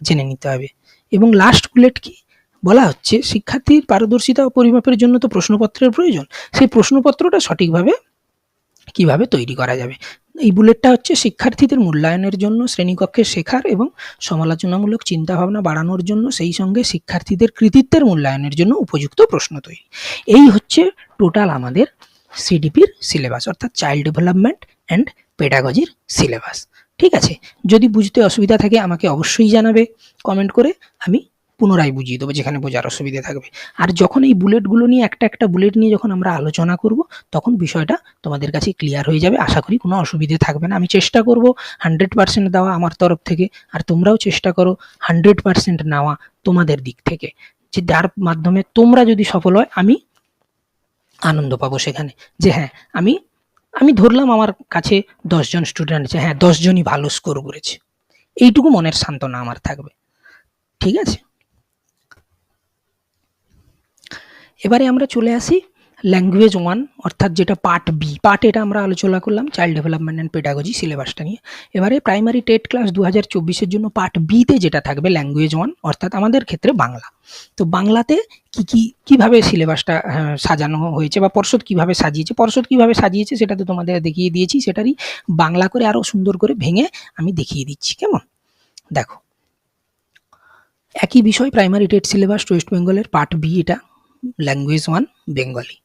জেনে নিতে হবে। এবং লাস্ট বুলেট কি বলা হচ্ছে, শিক্ষার্থীর পারদর্শিতা ও পরিমাপের জন্য তো প্রশ্নপত্রের প্রয়োজন। সেই প্রশ্নপত্রটা সঠিকভাবে কিভাবে তৈরি করা যাবে। এই বুলেটটা হচ্ছে শিক্ষার্থীদের মূল্যায়নের জন্য শ্রেণীকক্ষে শেখার এবং সমালোচনামূলক চিন্তাভাবনা বাড়ানোর জন্য, সেই সঙ্গে শিক্ষার্থীদের কৃতিত্বের মূল্যায়নের জন্য উপযুক্ত প্রশ্ন তৈরি। এই হচ্ছে টোটাল আমাদের সিডিপির সিলেবাস, অর্থাৎ চাইল্ড ডেভেলপমেন্ট অ্যান্ড পেডাগজির সিলেবাস। ঠিক আছে, যদি বুঝতে অসুবিধা থাকে আমাকে অবশ্যই জানাবে কমেন্ট করে, আমি পুনরায় বুঝিয়ে দেবো যেখানে বোঝার অসুবিধা থাকবে। আর যখন এই বুলেটগুলো নিয়ে একটা একটা বুলেট নিয়ে যখন আমরা আলোচনা করব, তখন বিষয়টা তোমাদের কাছে ক্লিয়ার হয়ে যাবে। আশা করি কোনো অসুবিধে থাকবে না। আমি চেষ্টা করব 100% দেওয়া আমার তরফ থেকে, আর তোমরাও চেষ্টা করো 100% নেওয়া তোমাদের দিক থেকে, যে যার মাধ্যমে তোমরা যদি সফল হয় আমি আনন্দ পাবো সেখানে, যে হ্যাঁ আমি ধরলাম আমার কাছে 10 জন স্টুডেন্ট আছে, হ্যাঁ 10 জনই ভালো স্কোর করেছে, এইটুকু মনের সান্ত্বনা আমার থাকবে। ঠিক আছে, এবারে আমরা চলে আসি ল্যাঙ্গুয়েজ 1, অর্থাৎ যেটা পার্ট বি। পার্ট এটা আমরা আলোচনা করলাম চাইল্ড ডেভেলপমেন্ট অ্যান্ড পেডাগজি সিলেবাসটা নিয়ে। এবারে প্রাইমারি টেট ক্লাস 2024-এর জন্য পার্ট বিতে যেটা থাকবে ল্যাঙ্গুয়েজ 1, অর্থাৎ আমাদের ক্ষেত্রে বাংলা। তো বাংলাতে কিভাবে সিলেবাসটা সাজানো হয়েছে বা পর্ষদ কিভাবে সাজিয়েছে সেটা তো তোমাদের দেখিয়ে দিয়েছি। সেটারই বাংলা করে আরও সুন্দর করে ভেঙে আমি দেখিয়ে দিচ্ছি। কেমন? দেখো, একই বিষয় প্রাইমারি টেট সিলেবাস ওয়েস্ট বেঙ্গলের পার্ট বি, এটা ল্যাঙ্গুয়েজ 1 বেঙ্গলি।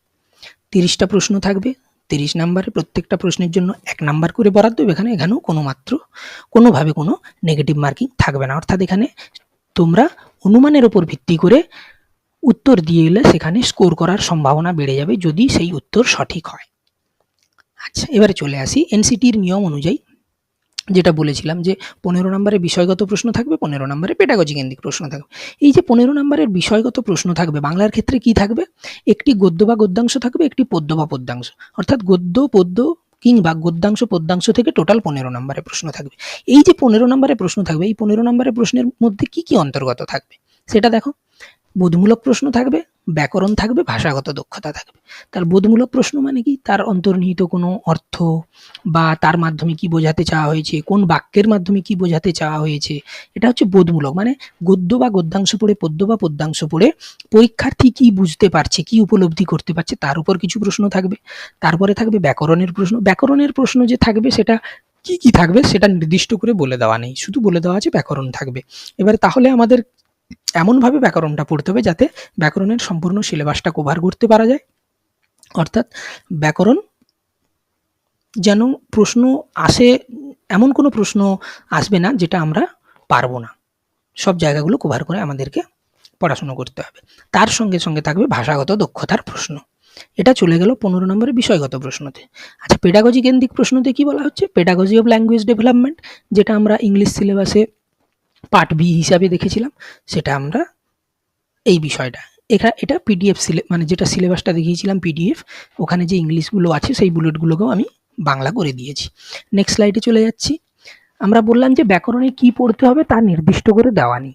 30টা প্রশ্ন থাকবে, 30 নাম্বারে। প্রত্যেকটা প্রশ্নের জন্য 1 নাম্বার করে বরাদ্দ। এখানেও কোনোভাবে কোনো নেগেটিভ মার্কিং থাকবে না, অর্থাৎ এখানে তোমরা অনুমানের উপর ভিত্তি করে উত্তর দিয়ে এলে সেখানে স্কোর করার সম্ভাবনা বেড়ে যাবে যদি সেই উত্তর সঠিক হয়। আচ্ছা, এবারে চলে আসি এনসিটির নিয়ম অনুযায়ী, যেটা বলেছিলাম যে 15 নম্বরের বিষয়গত প্রশ্ন থাকবে, 15 নম্বরের পেডাগজি কেন্দ্রিক প্রশ্ন থাকবে। এই যে 15 নম্বরের বিষয়গত প্রশ্ন থাকবে, বাংলার ক্ষেত্রে কি থাকবে? একটি গদ্য বা গদ্যাংশ থাকবে, একটি পদ্য বা পদ্যাংশ, অর্থাৎ গদ্য পদ্য কিংবা গদ্যাংশ পদ্যাংশ থেকে টোটাল 15 নম্বরের প্রশ্ন থাকবে। এই যে 15 নম্বরের প্রশ্ন থাকবে, এই 15 নম্বরের প্রশ্নের মধ্যে কি অন্তর্গত থাকবে সেটা দেখো। বোধমূলক প্রশ্ন থাকবে, ব্যাকরণ থাকবে, ভাষাগত দক্ষতা থাকবে। তার বোধমূলক প্রশ্ন মানে কি? তার অন্তর্নিহিত কোনো অর্থ বা তার মাধ্যমে কি বোঝাতে চাওয়া হয়েছে, কোন বাক্যের মাধ্যমে কি বোঝাতে চাওয়া হয়েছে, এটা হচ্ছে বোধমূলক। মানে গদ্য বা গদ্যাংশ পড়ে, পদ্য বা পদ্যাংশ পড়ে পরীক্ষার্থী কি বুঝতে পারছে, কি উপলব্ধি করতে পারছে, তার উপর কিছু প্রশ্ন থাকবে। তারপরে থাকবে ব্যাকরণের প্রশ্ন। ব্যাকরণের প্রশ্ন যে থাকবে সেটা কি থাকবে সেটা নির্দিষ্ট করে বলে দেওয়া নেই, শুধু বলে দেওয়া আছে ব্যাকরণ থাকবে। এবারে তাহলে আমাদের এমনভাবে ব্যাকরণটা পড়তে হবে যাতে ব্যাকরণের সম্পূর্ণ সিলেবাসটা কভার করতে পারা যায়, অর্থাৎ ব্যাকরণ যেন প্রশ্ন আসে, এমন কোনো প্রশ্ন আসবে না যেটা আমরা পারবো না। সব জায়গাগুলো কভার করে আমাদেরকে পড়াশুনো করতে হবে। তার সঙ্গে সঙ্গে থাকবে ভাষাগত দক্ষতার প্রশ্ন। এটা চলে গেল 15 নম্বরের বিষয়গত প্রশ্নতে। আচ্ছা, পেডাগজি কেন্দ্রিক প্রশ্নতে কি বলা হচ্ছে? পেডাগজি অফ ল্যাঙ্গুয়েজ ডেভেলপমেন্ট, যেটা আমরা ইংলিশ সিলেবাসে পার্ট বি হিসাবে দেখেছিলাম, সেটা আমরা এই বিষয়টা এটা পিডিএফ মানে যেটা সিলেবাসটা দেখিয়েছিলাম পিডিএফ, ওখানে যে ইংলিশগুলো আছে সেই বুলেটগুলোকেও আমি বাংলা করে দিয়েছি। নেক্সট স্লাইডে চলে যাচ্ছি। আমরা বললাম যে ব্যাকরণে কি পড়তে হবে তা নির্দিষ্ট করে দেওয়া নেই।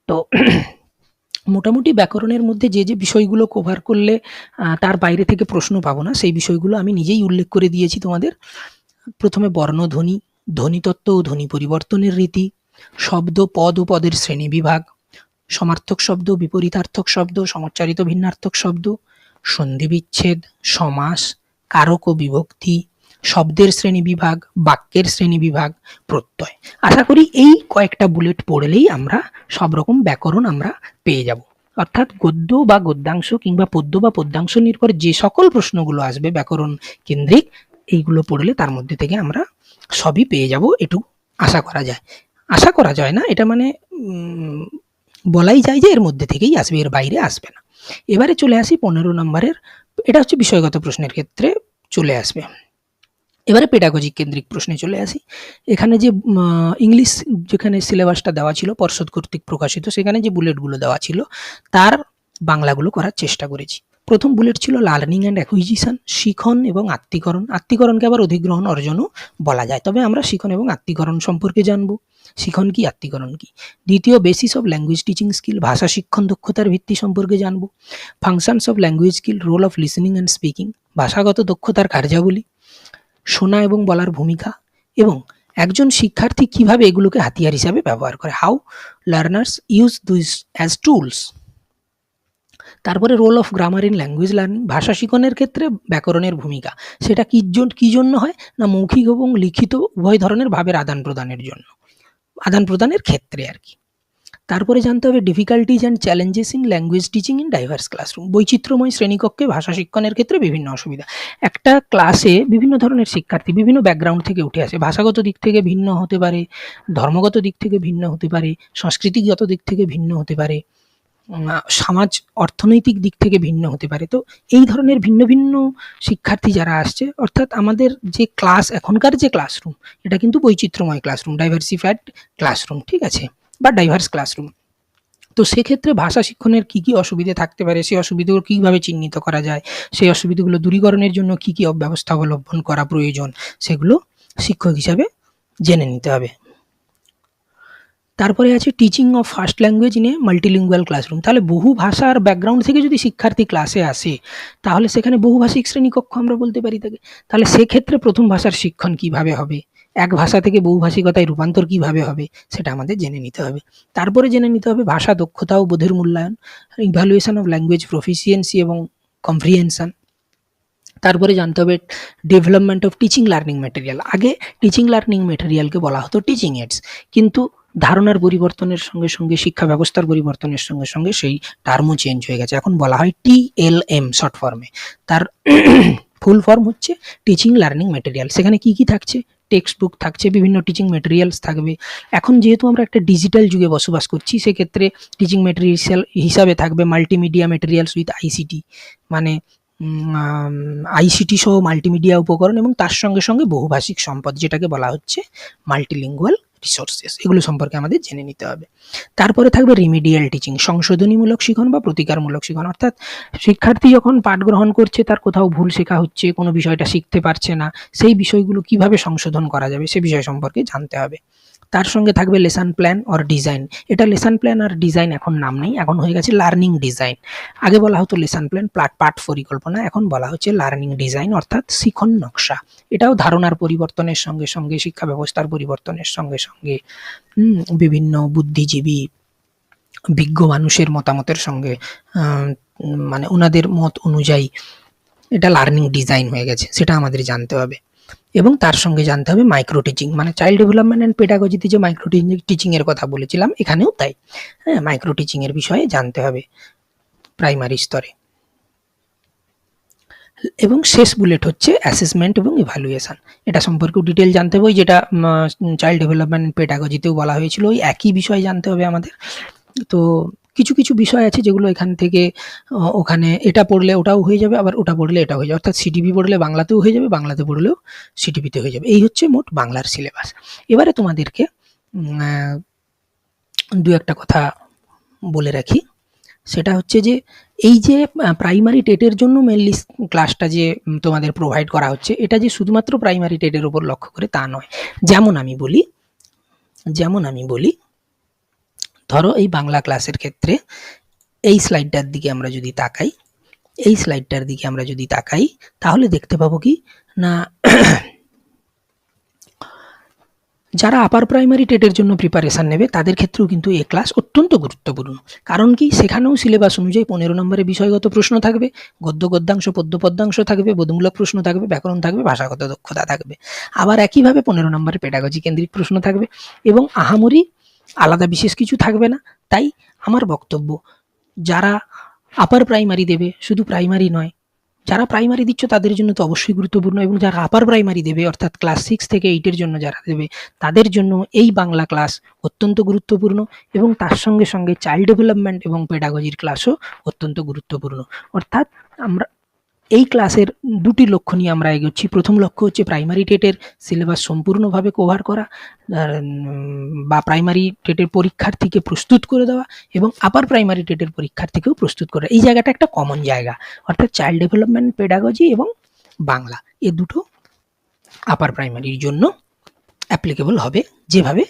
তো মোটামুটি ব্যাকরণের মধ্যে যে বিষয়গুলো কভার করলে তার বাইরে থেকে প্রশ্ন পাবো না, সেই বিষয়গুলো আমি নিজেই উল্লেখ করে দিয়েছি তোমাদের। প্রথমে বর্ণধ্বনি, ধ্বনিতত্ত্ব ও ধ্বনি পরিবর্তনের রীতি, শব্দ, পদ ও পদের শ্রেণীবিভাগ, সমার্থক শব্দ, বিপরীতার্থক শব্দ, সমচ্চারিত ভিন্নার্থক শব্দ, সন্ধিবিচ্ছেদ, সমাস, কারক ও বিভক্তি, শব্দের শ্রেণীবিভাগ, বাক্যের শ্রেণীবিভাগ, প্রত্যয়। আশা করি এই কয়েকটা বুলেট পড়লেই আমরা সব রকম ব্যাকরণ আমরা পেয়ে যাব। অর্থাৎ গদ্য বা গদ্যাংশ কিংবা পদ্য বা পদ্যাংশ নির্ভর যে সকল প্রশ্নগুলো আসবে ব্যাকরণ কেন্দ্রিক, এইগুলো পড়লে তার মধ্যে থেকে আমরা সবই পেয়ে যাব, এটুকু আশা করা যায়। আশা করা যায় না, এটা মানে বলাই যায় যে এর মধ্যে থেকেই আসবে, এর বাইরে আসবে না। এবারে চলে আসি 15 নম্বরের, এটা হচ্ছে বিষয়গত প্রশ্নের ক্ষেত্রে চলে আসবে। এবারে পেডাগজিক কেন্দ্রিক প্রশ্নে চলে আসি। এখানে যে ইংলিশ যেখানে সিলেবাসটা দেওয়া ছিল পর্ষদ কর্তৃক প্রকাশিত, সেখানে যে বুলেটগুলো দেওয়া ছিল তার বাংলাগুলো করার চেষ্টা করেছি। প্রথম বুলেট ছিল লার্নিং অ্যান্ড অ্যাকুইজিশন, শিখন এবং আত্মীকরণ। আত্মীকরণকে আবার অধিগ্রহণ অর্জনও বলা যায়, তবে আমরা শিখন এবং আত্মীকরণ সম্পর্কে জানবো। শিখন কি, আত্মীকরণ কি। দ্বিতীয়, basis of language teaching skill, ভাষা শিক্ষণ দক্ষতার ভিত্তি সম্পর্কে জানবো। Functions of language skill, role of listening and speaking, ভাষাগত দক্ষতার কার্যাবলী, শোনা এবং বলার ভূমিকা, এবং একজন শিক্ষার্থী কিভাবে এগুলোকে হাতিয়ার হিসাবে ব্যবহার করে, how learners use this as tools. তারপরে role of grammar in language learning, ভাষা শিখনের ক্ষেত্রে ব্যাকরণের ভূমিকা, সেটা কি জন্য হয় না, মৌখিক এবং লিখিত উভয় ধরনের ভাবের আদান প্রদানের জন্য, আদান প্রদানের ক্ষেত্রে আর কি। তারপরে জানতে হবে difficulties and challenges in language teaching in diverse classroom, বৈচিত্র্যময় শ্রেণীকক্ষে ভাষা শিক্ষণের ক্ষেত্রে বিভিন্ন অসুবিধা। একটা ক্লাসে বিভিন্ন ধরনের শিক্ষার্থী বিভিন্ন ব্যাকগ্রাউন্ড থেকে উঠে আসে, ভাষাগত দিক থেকে ভিন্ন হতে পারে, ধর্মগত দিক থেকে ভিন্ন হতে পারে, সংস্কৃতিগত দিক থেকে ভিন্ন হতে পারে, সমাজ অর্থনৈতিক দিক থেকে ভিন্ন হতে পারে। তো এই ধরনের ভিন্ন ভিন্ন শিক্ষার্থী যারা আসছে, অর্থাৎ আমাদের যে ক্লাস, এখনকার যে ক্লাসরুম, এটা কিন্তু বৈচিত্র্যময় ক্লাসরুম, ডাইভার্সিফাইড ক্লাসরুম, ঠিক আছে, বা ডাইভার্স ক্লাসরুম। তো সেক্ষেত্রে ভাষা শিক্ষণের কী কী অসুবিধে থাকতে পারে, সেই অসুবিধাগুলো কীভাবে চিহ্নিত করা যায়, সেই অসুবিধাগুলো দূরীকরণের জন্য কী কী ব্যবস্থা অবলম্বন করা প্রয়োজন, সেগুলো শিক্ষক হিসাবে জেনে নিতে হবে। তারপরে আছে teaching of first language in a multilingual classroom. তাহলে বহু ভাষার ব্যাকগ্রাউন্ড থেকে যদি শিক্ষার্থী ক্লাসে আসে, তাহলে সেখানে বহুভাষিক শ্রেণীকক্ষ আমরা বলতে পারি তাকে। তাহলে সেক্ষেত্রে প্রথম ভাষার শিক্ষণ কিভাবে হবে, এক ভাষা থেকে বহুভাষিকতায় রূপান্তর কিভাবে হবে, সেটা আমাদের জেনে নিতে হবে। তারপরে জেনে নিতে হবে ভাষা দক্ষতা ও বোধের মূল্যায়ন, ইভ্যালুয়েশন অফ ল্যাঙ্গুয়েজ প্রফিসিয়েন্সি এবং কম্প্রিহেনশন। তারপরে জানতে হবে development of teaching learning material. আগে টিচিং লার্নিং ম্যাটেরিয়ালকে বলা হতো টিচিং এডস, কিন্তু ধারণার পরিবর্তনের সঙ্গে সঙ্গে, শিক্ষা ব্যবস্থার পরিবর্তনের সঙ্গে সঙ্গে সেই টার্মও চেঞ্জ হয়ে গেছে, এখন বলা হয় TLM শর্ট ফর্মে। তার ফুল ফর্ম হচ্ছে টিচিং লার্নিং ম্যাটেরিয়াল। সেখানে কি কি থাকছে, টেক্সট বুক থাকছে, বিভিন্ন টিচিং ম্যাটেরিয়ালস থাকবে। এখন যেহেতু আমরা একটা ডিজিটাল যুগে বসবাস করছি, সেক্ষেত্রে টিচিং ম্যাটেরিয়াল হিসাবে থাকবে মাল্টিমিডিয়া ম্যাটেরিয়ালস উইথ ICT, মানে ICT সহ মাল্টিমিডিয়া উপকরণ এবং তার সঙ্গে সঙ্গে বহুভাষিক সম্পদ, যেটাকে বলা হচ্ছে মাল্টিলিঙ্গুয়াল রিসোর্সেস। এগুলো সম্পর্কে আমাদের জেনে নিতে হবে। তারপরে থাকবে রিমিডিয়াল টিচিং, সংশোধনীমূলক শিখন বা প্রতিকারমূলক শিখন, অর্থাৎ শিক্ষার্থী যখন পাঠ গ্রহণ করছে, তার কোথাও ভুল শেখা হচ্ছে, কোনো বিষয়টা শিখতে পারছে না, সেই বিষয়গুলো কিভাবে সংশোধন করা যাবে সে বিষয় সম্পর্কে জানতে হবে। তার সঙ্গে থাকবে লেসন প্ল্যান অর ডিজাইন। এটা লেসন প্ল্যান আর ডিজাইন এখন নাম নেই, এখন হয়ে গেছে লার্নিং ডিজাইন। আগে বলা হতো লেসন প্ল্যান, পাঠ পরিকল্পনা, এখন বলা হচ্ছে লার্নিং ডিজাইন অর্থাৎ শিখন নকশা। এটাও ধারণার পরিবর্তনের সঙ্গে সঙ্গে, শিক্ষা ব্যবস্থার পরিবর্তনের সঙ্গে সঙ্গে, বিভিন্ন বুদ্ধিজীবী বিজ্ঞ মানুষের মতামতের সঙ্গে, মানে ওনাদের মত অনুযায়ী এটা লার্নিং ডিজাইন হয়ে গেছে, সেটা আমাদের জানতে হবে। এবং তার সঙ্গে জানতে হবে মাইক্রো টিচিং, মানে চাইল্ড ডেভেলপমেন্ট অ্যান্ড পেডাগজিতে যে মাইক্রো টিচিং এর কথা বলেছিলাম, এখানেও তাই। হ্যাঁ, মাইক্রো টিচিং এর বিষয়ে জানতে হবে প্রাইমারি স্তরে। এবং শেষ বুলেট হচ্ছে অ্যাসেসমেন্ট এবং ইভ্যালুয়েশন। এটা সম্পর্কেও ডিটেল জানতে হবে, যেটা চাইল্ড ডেভেলপমেন্ট পেডাগজিতেও বলা হয়েছিল, ওই একই বিষয় জানতে হবে আমাদের। তো কিছু কিছু বিষয় আছে যেগুলো এখান থেকে ওখানে এটা পড়লে ওটাও হয়ে যাবে, আবার ওটা পড়লে এটা হয়ে যাবে, অর্থাৎ CDP পড়লে বাংলাতেও হয়ে যাবে, বাংলাতে পড়লেও CDPতে হয়ে যাবে। এই হচ্ছে মোট বাংলার সিলেবাস। এবারে তোমাদেরকে দু একটা কথা বলে রাখি, সেটা হচ্ছে যে এই যে প্রাইমারি টেটের জন্য মেনলি ক্লাসটা যে তোমাদের প্রোভাইড করা হচ্ছে, এটা যে শুধুমাত্র প্রাইমারি টেটের উপর লক্ষ্য করে তা নয়। যেমন আমি বলি ধরো এই বাংলা ক্লাসের ক্ষেত্রে এই স্লাইডটার দিকে আমরা যদি তাকাই, তাহলে দেখতে পাবো কি না, যারা আপার প্রাইমারি টেটের জন্য প্রিপারেশান নেবে তাদের ক্ষেত্রেও কিন্তু এই ক্লাস অত্যন্ত গুরুত্বপূর্ণ। কারণ কি, সেখানেও সিলেবাস অনুযায়ী 15 নম্বরের বিষয়গত প্রশ্ন থাকবে, গদ্য গদ্যাংশ পদ্য পদ্যাংশ থাকবে, বোধমূলক প্রশ্ন থাকবে, ব্যাকরণ থাকবে, ভাষাগত দক্ষতা থাকবে। আবার একইভাবে 15 নম্বরের পেডাগজি কেন্দ্রিক প্রশ্ন থাকবে এবং আহামরি আলাদা বিশেষ কিছু থাকবে না। তাই আমার বক্তব্য, যারা আপার প্রাইমারি দেবে, শুধু প্রাইমারি নয়, যারা প্রাইমারি দিচ্ছ তাদের জন্য তো অবশ্যই গুরুত্বপূর্ণ, এবং যারা আপার প্রাইমারি দেবে অর্থাৎ ক্লাস 6 থেকে 8 এর জন্য যারা দেবে তাদের জন্য এই বাংলা ক্লাস অত্যন্ত গুরুত্বপূর্ণ, এবং তার সঙ্গে সঙ্গে চাইল্ড ডেভেলপমেন্ট এবং পেডাগজির ক্লাসও অত্যন্ত গুরুত্বপূর্ণ। অর্থাৎ আমরা এই ক্লাসের দুটি লক্ষ্য নিয়ে আমরা এগোচ্ছি। প্রথম লক্ষ্য হচ্ছে প্রাইমারি টেটের সিলেবাস সম্পূর্ণভাবে কভার করা বা প্রাইমারি টেটের পরীক্ষার্থীকে প্রস্তুত করে দেওয়া, এবং আপার প্রাইমারি টেটের পরীক্ষার্থীকেও প্রস্তুত করা। এই জায়গাটা একটা কমন জায়গা, অর্থাৎ চাইল্ড ডেভেলপমেন্ট, পেডাগজি এবং বাংলা, এ দুটো আপার প্রাইমারির জন্য অ্যাপ্লিকেবল হবে যেভাবে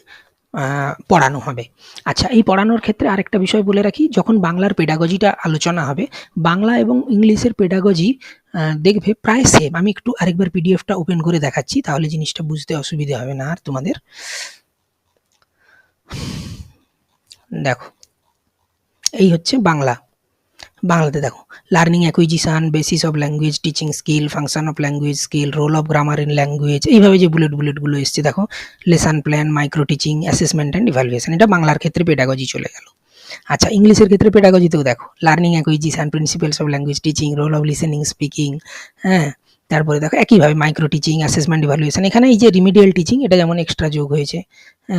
পড়ানো হবে। আচ্ছা, এই পড়ানোর ক্ষেত্রে আরেকটা বিষয় বলে রাখি, যখন বাংলার পেডাগজিটা আলোচনা হবে, বাংলা এবং ইংলিশের পেডাগজি দেখবে প্রায় সেম। আমি একটু আরেকবার পিডিএফটা ওপেন করে দেখাচ্ছি, তাহলে জিনিসটা বুঝতে অসুবিধে হবে না আর তোমাদের। দেখো, এই হচ্ছে বাংলা। বাংলাতে দেখো, learning acquisition, basis of language, teaching skill, function of language skill, role of grammar in language, এইভাবে যে বুলেটগুলো এসছে দেখো, lesson plan, micro teaching, assessment and evaluation, এটা বাংলার ক্ষেত্রে পেডাগজি চলে গেল। আচ্ছা, ইংলিশের ক্ষেত্রে পেডাগজিতেও দেখো, learning acquisition, principles of language teaching, role of listening speaking, হ্যাঁ, তারপরে দেখো একইভাবে মাইক্রো টিচিং, অ্যাসেসমেন্ট, ইভ্যালুয়েশন। এখানে এই যে রিমিডিয়াল টিচিং, এটা যেমন এক্সট্রা যোগ হয়েছে,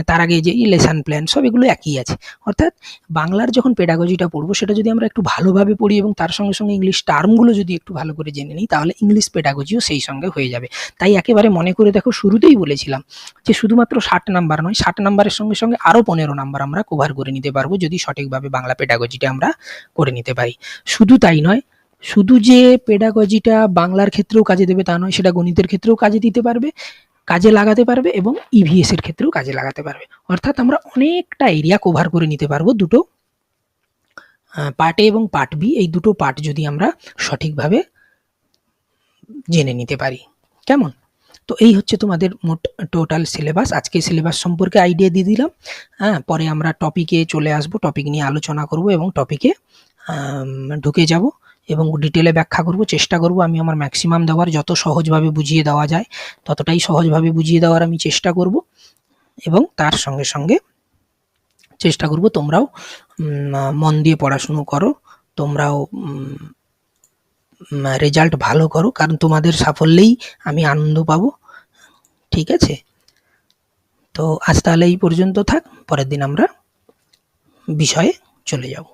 তার আগে যে লেসন প্ল্যান, সব এগুলো একই আছে। অর্থাৎ বাংলার যখন পেডাগজিটা পড়বো, সেটা যদি আমরা একটু ভালোভাবে পড়ি এবং তার সঙ্গে সঙ্গে ইংলিশ টার্মগুলো যদি একটু ভালো করে জেনে নিই, তাহলে ইংলিশ পেডাগজিও সেই সঙ্গে হয়ে যাবে। তাই একেবারে মনে করে দেখো, শুরুতেই বলেছিলাম যে শুধুমাত্র 60 নাম্বার নয়, 60 নাম্বারের সঙ্গে সঙ্গে আরও 15 নাম্বার আমরা কভার করে নিতে পারবো যদি সঠিকভাবে বাংলা পেডাগজিটা আমরা করে নিতে পারি। শুধু তাই নয়, শুধু যে পেডাগজিটা বাংলার ক্ষেত্রেও কাজে দেবে তা নয়, সেটা গণিতের ক্ষেত্রেও কাজে দিতে পারবে, কাজে লাগাতে পারবে, এবং ইভিএস এর ক্ষেত্রেও কাজে লাগাতে পারবে। অর্থাৎ আমরা অনেকটা এরিয়া কভার করে নিতে পারবো দুটো পার্ট এ এবং পার্ট বি, এই দুটো পার্ট যদি আমরা সঠিকভাবে জেনে নিতে পারি। কেমন? তো এই হচ্ছে তোমাদের মোট টোটাল সিলেবাস। আজকে সিলেবাস সম্পর্কে আইডিয়া দিয়ে দিলাম। হ্যাঁ, পরে আমরা টপিকে চলে আসব, টপিক নিয়ে আলোচনা করব এবং টপিকে ঢুকে যাব এবং ডিটেলে ব্যাখ্যা করব, চেষ্টা করব আমি আমার ম্যাক্সিমাম দেওয়ার, যত সহজভাবে বুঝিয়ে দেওয়া যায় ততটাই সহজভাবে বুঝিয়ে দেওয়ার আমি চেষ্টা করব, এবং তার সঙ্গে সঙ্গে চেষ্টা করব তোমরাও মন দিয়ে পড়াশুনো করো, তোমরাও রেজাল্ট ভালো করো, কারণ তোমাদের সাফল্যেই আমি আনন্দ পাবো। ঠিক আছে, তো আজ তাহলে এই পর্যন্ত থাক, পরের দিন আমরা বিষয়ে চলে যাব।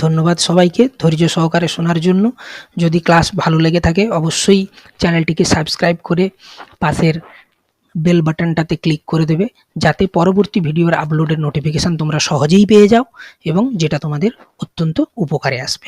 ধন্যবাদ সবাইকে ধৈর্য সহকারে শোনার জন্য। যদি ক্লাস ভালো লেগে থাকে অবশ্যই চ্যানেলটিকে সাবস্ক্রাইব করে পাশের বেল বাটনটাতে ক্লিক করে দেবে, যাতে পরবর্তী ভিডিওর আপলোডের নোটিফিকেশান তোমরা সহজেই পেয়ে যাও এবং যেটা তোমাদের অত্যন্ত উপকারে আসবে।